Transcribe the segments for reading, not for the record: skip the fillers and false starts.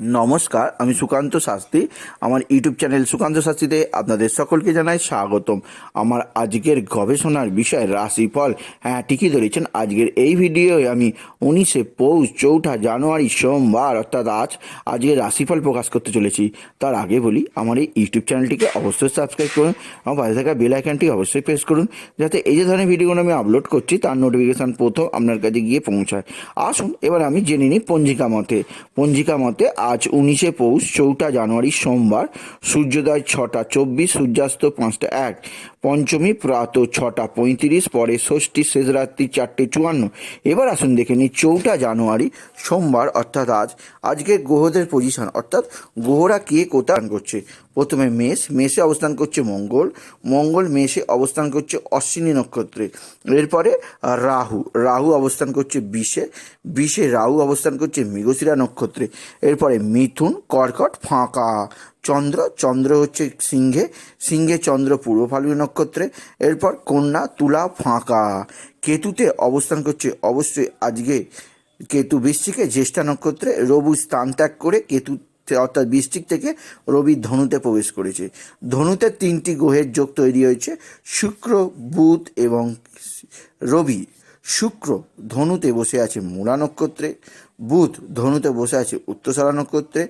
নমস্কার, আমি সুকান্ত শাস্ত্রী। আমার ইউটিউব চ্যানেল সুকান্ত শাস্ত্রীতে আপনাদের সকলকে জানাই স্বাগতম। আমার আজকের গবেষণার বিষয় রাশিফল। হ্যাঁ, ঠিকই ধরেছেন। আজকের এই ভিডিওয়ে আমি 19শে পৌষ 4ঠা জানুয়ারি সোমবার অর্থাৎ আজকের রাশিফল প্রকাশ করতে চলেছি। তার আগে বলি, আমার এই ইউটিউব চ্যানেলটিকে অবশ্যই সাবস্ক্রাইব করুন, আমার পাশে থাকা বেল আইকনটি অবশ্যই প্রেস করুন, যাতে এই যে ধরনের ভিডিওগুলো আমি আপলোড করছি তার নোটিফিকেশান প্রথম আপনার কাছে গিয়ে পৌঁছায়। আসুন এবার আমি জেনে নিই পঞ্জিকা মতে আজ 19শে পৌষ 4ঠা জানুয়ারি সোমবার, সূর্যোদয় 6টা 24, সূর্যাস্ত 5টা 1, পঞ্চমী প্রাত 6টা 35, পরে ষষ্ঠী শেষ রাত্রি 4টে 54। এবার আসুন দেখে নিই 4ঠা জানুয়ারি সোমবার অর্থাৎ আজকে গ্রহদের পজিশন, অর্থাৎ গ্রহরা কে কোথায় করছে। প্রথমে মেষে অবস্থান করছে মঙ্গল মেষে অবস্থান করছে অশ্বিনী নক্ষত্রে। এরপরে রাহু অবস্থান করছে বিষে রাহু অবস্থান করছে মৃগশিরা নক্ষত্রে। এরপরে মিথুন, কর্কট ফাঁকা। চন্দ্র হচ্ছে সিংহে চন্দ্র পূর্ব ফাল্গুনী নক্ষত্রে। এরপর কন্যা, তুলা ফাঁকা। কেতুতে অবস্থান করছে অবশ্যই আজকে কেতু বৃশ্চিকে জ্যেষ্ঠা নক্ষত্রে। রবি স্থান ত্যাগ করে কেতু অর্থাৎ বৃশ্চিক থেকে রবি ধনুতে প্রবেশ করেছে। ধনুতে 3টি গ্রহের যোগ তৈরি হয়েছে, শুক্র, বুধ এবং রবি। শুক্র ধনুতে বসে আছে মূলা নক্ষত্রে, বুধ ধনুতে বসে আছে উত্তরসারা নক্ষত্রে,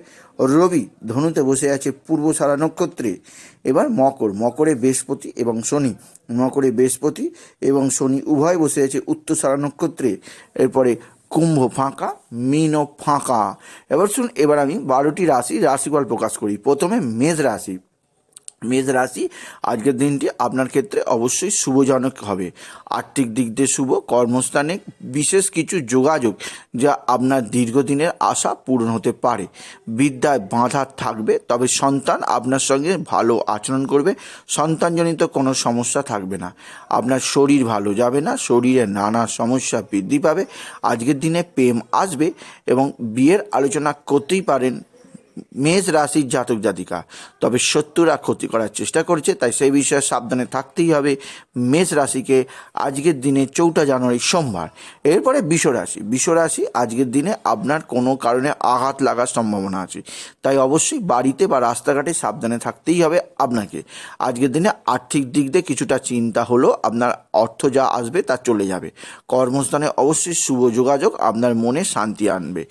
রবি ধনুতে বসে আছে পূর্বসারা নক্ষত্রে। এবার মকরে বৃহস্পতি এবং শনি উভয় বসে আছে উত্তরসারা নক্ষত্রে। এরপরে কুম্ভ ফাঁকা, মীনও ফাঁকা। এবার আমি 12টি রাশিফল প্রকাশ করি। প্রথমে মেষ রাশি, আজকের দিনটি আপনার ক্ষেত্রে অবশ্যই শুভজনক হবে। আর্থিক দিক দিয়ে শুভ, কর্মস্থানে বিশেষ কিছু যোগাযোগ যা আপনার দীর্ঘদিনের আশা পূরণ হতে পারে। বিদ্যায় বাধা থাকবে, তবে সন্তান আপনার সঙ্গে ভালো আচরণ করবে, সন্তানজনিত কোনো সমস্যা থাকবে না। আপনার শরীর ভালো যাবে না, শরীরে নানা সমস্যা বৃদ্ধি পাবে। আজকের দিনে প্রেম আসবে এবং বিয়ের আলোচনা করতেই পারেন মেষ রাশির জাতক জাতিকা। তবে শত্রুরা ক্ষতি করার চেষ্টা করছে, তাই সেই বিষয়ে সাবধানে থাকতেই হবে মেষ রাশিকে আজকের দিনে 4ঠা জানুয়ারি সোমবার। এরপরে বৃষ রাশি, আজকের দিনে আপনার কোনো কারণে আঘাত লাগার সম্ভাবনা আছে, তাই অবশ্যই বাড়িতে বা রাস্তাঘাটে সাবধানে থাকতেই হবে আপনাকে। আজকের দিনে আর্থিক দিক দিয়ে কিছুটা চিন্তা হলো, আপনার অর্থ যা আসবে তা চলে যাবে। কর্মস্থানে অবশ্যই শুভ যোগাযোগ আপনার মনে শান্তি আনবে।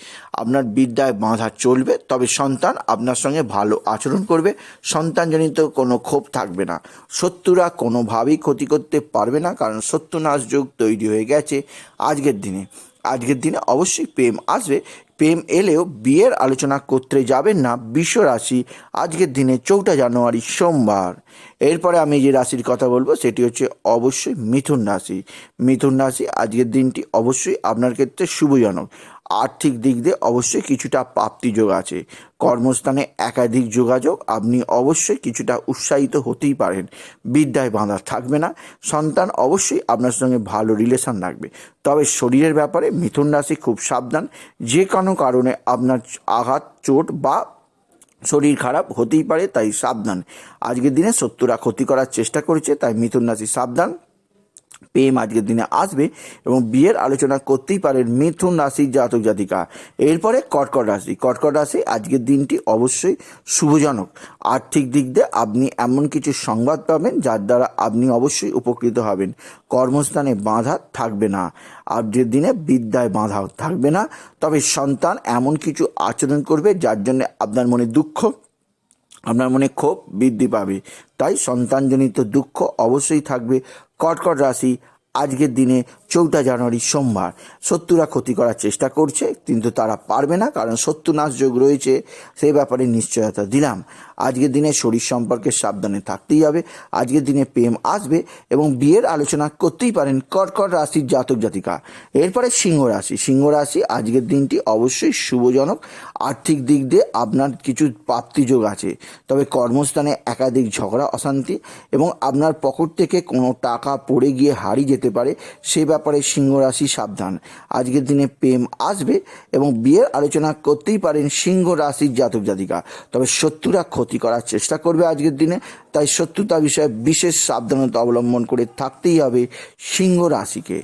আপনার বিদ্যায় বাধা চলবে, তবে সন্তান আপনার সঙ্গে ভালো আচরণ করবে, সন্তানজনিত কোনো ক্ষোভ থাকবে না। শত্রুরা কোনোভাবেই ক্ষতি করতে পারবে না, কারণ শত্রুনাশ যোগ তৈরি হয়ে গেছে আজকের দিনে অবশ্যই প্রেম আসবে। প্রেম এলেও বিয়ের আলোচনা করতে যাবেন না বৃষ রাশি আজকের দিনে 4ঠা জানুয়ারি সোমবার। এরপরে আমি যে রাশির কথা বলবো সেটি হচ্ছে অবশ্যই মিথুন রাশি আজকের দিনটি অবশ্যই আপনার ক্ষেত্রে শুভজনক। আর্থিক দিক দিয়ে অবশ্যই কিছুটা প্রাপ্তিযোগ আছে। কর্মস্থানে একাধিক যোগাযোগ, আপনি অবশ্যই কিছুটা উৎসাহিত হতেই পারেন। বিদ্যায় বাধা থাকবে না, সন্তান অবশ্যই আপনার সঙ্গে ভালো রিলেশন রাখবে। তবে শরীরের ব্যাপারে মিথুন রাশি খুব সাবধান, যে কোনো কারণে আপনার আঘাত, চোট বা শরীর খারাপ হতেই পারে, তাই সাবধান। আজকের দিনে শত্রুরা ক্ষতি করার চেষ্টা করছে, তাই মিথুন রাশি সাবধান। প্রেম আজকের দিনে আসবে এবং বিয়ের আলোচনা করতেই পারেন মিথুন রাশির জাতক জাতিকা। এরপরে কর্কট রাশি আজকের দিনটি অবশ্যই শুভজনক। আর্থিক দিক দিয়ে আপনি এমন কিছু সংবাদ পাবেন যার দ্বারা আপনি অবশ্যই উপকৃত হবেন। কর্মস্থানে বাধা থাকবে না, আজকের দিনে বিদ্যায় বাধাও থাকবে না, তবে সন্তান এমন কিছু আচরণ করবে যার জন্য আপনার মনে ক্ষোভ বৃদ্ধি পাবে, তাই সন্তানজনিত দুঃখ অবশ্যই থাকবে। কর্কট রাশি আজকের দিনে 4ঠা জানুয়ারি সোমবার, শত্রুরা ক্ষতি করার চেষ্টা করছে কিন্তু তারা পারবে না, কারণ শত্রুনাশ যোগ রয়েছে, সেই ব্যাপারে নিশ্চয়তা দিলাম। আজকের দিনে শরীর সম্পর্কে সাবধানে থাকতেই হবে। আজকের দিনে প্রেম আসবে এবং বিয়ের আলোচনা করতেই পারেন কর্কট রাশির জাতক জাতিকা। এরপরে সিংহ রাশি আজকের দিনটি অবশ্যই শুভজনক। আর্থিক দিক দিয়ে আপনার কিছু প্রাপ্তিযোগ আছে, তবে কর্মস্থানে একাধিক ঝগড়া অশান্তি এবং আপনার পকেট থেকে কোনো টাকা পড়ে গিয়ে হারিয়ে যেতে পারে, সে ব্যাপারে সিংহ রাশি সাবধান। আজকের দিনে প্রেম আসবে এবং বিয়ের আলোচনা করতেই পারেন সিংহ রাশির জাতক জাতিকা, তবে শত্রুরা ক্ষতি করার চেষ্টা করবে আজকের দিনে, তাই শত্রুতা বিষয়ে বিশেষ সাবধানতা অবলম্বন করে থাকতেই হবে সিংহ রাশিকে।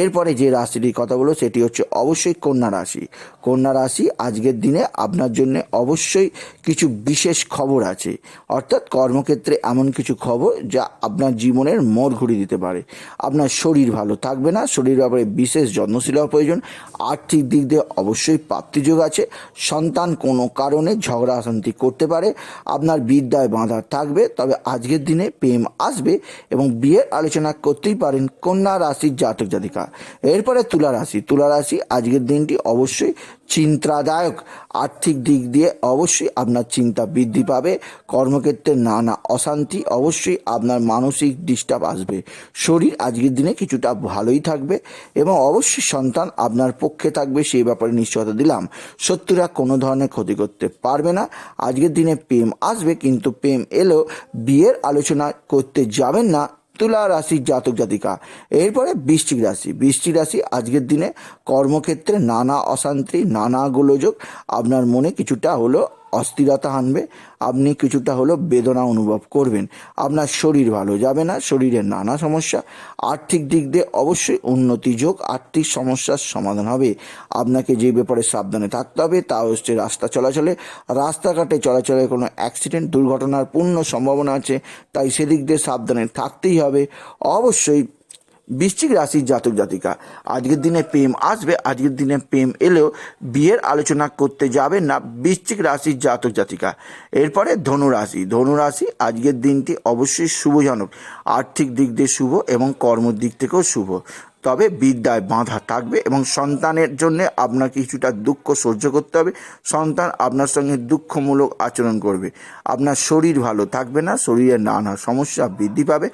এরপরে যে রাশিটির কথা বলবো সেটি হচ্ছে অবশ্যই কন্যা রাশি। কন্যা রাশি আজকের দিনে আপনার জন্য অবশ্যই কিছু বিশেষ খবর আছে, অর্থাৎ কর্মক্ষেত্রে এমন কিছু খবর যা আপনার জীবনের মোড় ঘুরিয়ে দিতে পারে। আপনার শরীর ভালো থাকবে না, শরীর ব্যাপারে বিশেষ যত্নশীল হওয়া প্রয়োজন। আর্থিক দিক দিয়ে অবশ্যই প্রাপ্তিযোগ আছে। সন্তান কোনো কারণে ঝগড়া অশান্তি করতে পারে। আপনার বিদ্যায় বাঁধা থাকবে, তবে আজকের দিনে প্রেম আসবে এবং বিয়ের আলোচনা করতেই পারেন কন্যা রাশির জাতক জাতিকা। এরপরে তুলা রাশি। তুলা রাশি আজকের দিনটি অবশ্যই চিন্তাদায়ক। আর্থিক দিক দিয়ে অবশ্যই আপনার চিন্তা বৃদ্ধি পাবে। কর্মক্ষেত্রে নানা অশান্তি, অবশ্যই আপনার মানসিক ডিস্টার্ব আসবে। শরীর আজকের দিনে কিছুটা ভালোই থাকবে এবং অবশ্যই সন্তান আপনার পক্ষে থাকবে, সেই ব্যাপারে নিশ্চয়তা দিলাম। শত্রুরা কোনো ধরনের ক্ষতি করতে পারবে না। আজকের দিনে প্রেম আসবে, কিন্তু প্রেম এলেও বিয়ের আলোচনা করতে যাবেন না তুলা রাশির জাতক জাতিকা। এরপরে বৃশ্চিক রাশি। বৃশ্চিক রাশি আজকের দিনে কর্মক্ষেত্রে নানা অশান্তি, নানা গোলযোগ, আপনার মনে কিছুটা হলো অস্থিরতা আনবে। আপনি কিছুটা হলো বেদনা অনুভব করবেন। আপনার শরীর ভালো যাবে না, শরীরের নানা সমস্যা। আর্থিক দিক দিয়ে অবশ্যই উন্নতি যোগ, আর্থিক সমস্যার সমাধান হবে। আপনাকে যে ব্যাপারে সাবধানে থাকতে হবে তা হচ্ছে রাস্তা চলাচলে। রাস্তাঘাটে চলাচলে কোনো অ্যাক্সিডেন্ট, দুর্ঘটনার পূর্ণ সম্ভাবনা আছে, তাই সেদিক দিয়ে সাবধানে থাকতেই হবে। অবশ্যই বৃশ্চিক রাশির জাতক জাতিকা, আজকের দিনে প্রেম আসবে। আজকের দিনে প্রেম এলেও বিয়ের আলোচনা করতে যাবেন না বৃশ্চিক রাশির জাতক জাতিকা। এরপরে ধনুরাশি। ধনুরাশি আজকের দিনটি অবশ্যই শুভজনক। আর্থিক দিক দিয়ে শুভ এবং কর্মের দিক থেকেও শুভ, তবে বিদ্যায় বাঁধা থাকবে এবং সন্তানের জন্য আপনার কিছুটা দুঃখ সহ্য করতে হবে। সন্তান আপনার সঙ্গে দুঃখমূলক আচরণ করবে। আপনার শরীর ভালো থাকবে না, শরীরের নানা সমস্যা বৃদ্ধি পাবে।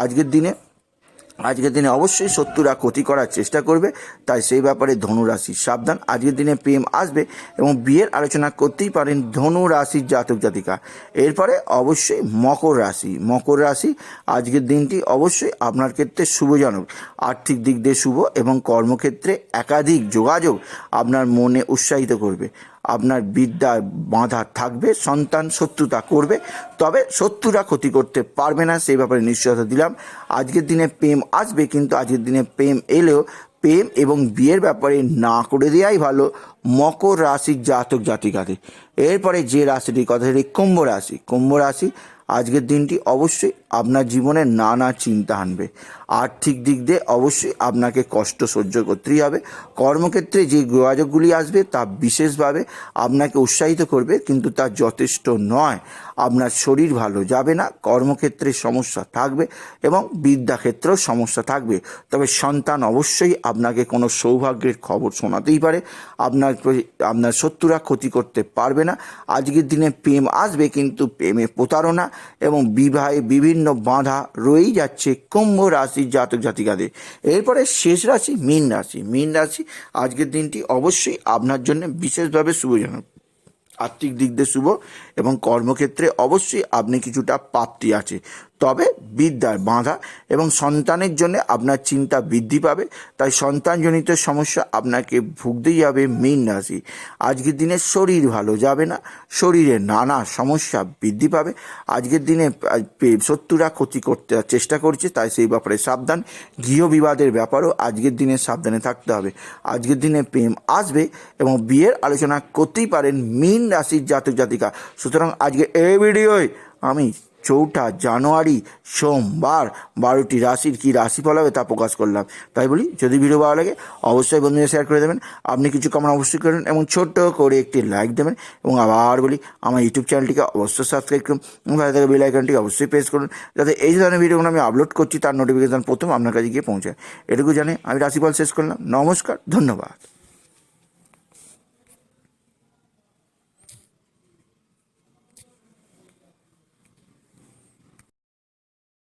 আজকের দিনে অবশ্যই শত্রুরা ক্ষতি করার চেষ্টা করবে, তাই সেই ব্যাপারে ধনুরাশি সাবধান। আজকের দিনে প্রেম আসবে এবং বিয়ের আলোচনা করতেই পারেন ধনু রাশির জাতক জাতিকা। এরপরে অবশ্যই মকর রাশি। মকর রাশি আজকের দিনটি অবশ্যই আপনার ক্ষেত্রে শুভজনক। আর্থিক দিক দিয়ে শুভ এবং কর্মক্ষেত্রে একাধিক যোগাযোগ আপনার মনে উৎসাহিত করবে। আপনার বিদ্যার বাঁধা থাকবে, সন্তান শত্রুতা করবে, তবে শত্রুরা ক্ষতি করতে পারবে না, সেই ব্যাপারে নিশ্চয়তা দিলাম। আজকের দিনে প্রেম আসবে, কিন্তু আজকের দিনে প্রেম এলেও প্রেম এবং বিয়ের ব্যাপারে না করে দেওয়াই ভালো মকর রাশির জাতক জাতিকাদের। এরপরে যে রাশিটির কথা সেটি কুম্ভ রাশি। কুম্ভ রাশি আজকের দিনটি অবশ্যই আপনার জীবনে নানা চিন্তা আনবে। আর্থিক দিক দিয়ে অবশ্যই আপনাকে কষ্ট সহ্য করতেই হবে। কর্মক্ষেত্রে যে যোগাযোগগুলি আসবে তা বিশেষভাবে আপনাকে উৎসাহিত করবে, কিন্তু তা যথেষ্ট নয়। আপনার শরীর ভালো যাবে না, কর্মক্ষেত্রে সমস্যা থাকবে এবং বিদ্যাক্ষেত্রেও সমস্যা থাকবে। তবে সন্তান অবশ্যই আপনাকে কোনো সৌভাগ্যের খবর শোনাতেই পারে। আপনার শত্রুরা ক্ষতি করতে পারবে না। আজকের দিনে প্রেম আসবে, কিন্তু প্রেমে প্রতারণা এবং বিবাহে বিভিন্ন বাধা রয়েই যাচ্ছে কুম্ভ রাশির জাতক জাতিকাদের। এরপরে শেষ রাশি মীন রাশি। মীন রাশি আজকের দিনটি অবশ্যই আপনার জন্য বিশেষভাবে শুভজনক। আর্থিক দিক দিয়ে শুভ এবং কর্মক্ষেত্রে অবশ্যই আপনি কিছুটা প্রাপ্তি আছে, তবে বিদ্যার বাঁধা এবং সন্তানের জন্য আপনার চিন্তা বৃদ্ধি পাবে, তাই সন্তানজনিত সমস্যা আপনাকে ভুগতেই হবে মীন রাশি। আজকের দিনে শরীর ভালো যাবে না, শরীরে নানা সমস্যা বৃদ্ধি পাবে। আজকের দিনে শত্রুরা ক্ষতি করতে চেষ্টা করছে, তাই সেই ব্যাপারে সাবধান। গৃহ বিবাদের ব্যাপারেও আজকের দিনে সাবধানে থাকতে হবে। আজকের দিনে প্রেম আসবে এবং বিয়ের আলোচনা করতেই পারেন মীন রাশির জাতক জাতিকা। সুতরাং আজকে এই ভিডিওয় আমি 4 জানুয়ারি সোমবার 12টি রাশির কী রাশিফল হবে তা প্রকাশ করলাম। তাই বলি, যদি ভিডিও ভালো লাগে অবশ্যই বন্ধুদের শেয়ার করে দেবেন। আপনি কিছু কমেন্ট অবশ্যই করবেন এবং ছোট্ট করে একটি লাইক দেবেন। এবং আবার বলি, আমার ইউটিউব চ্যানেলটিকে অবশ্যই সাবস্ক্রাইব করুন এবং ভালো থেকে বেল আইকনটি অবশ্যই প্রেস করুন, যাতে এই ধরনের ভিডিওগুলো আমি আপলোড করছি তার নোটিফিকেশান প্রথম আপনার কাছে গিয়ে পৌঁছায়। এটুকু জানে আমি রাশিফল শেষ করলাম। নমস্কার, ধন্যবাদ।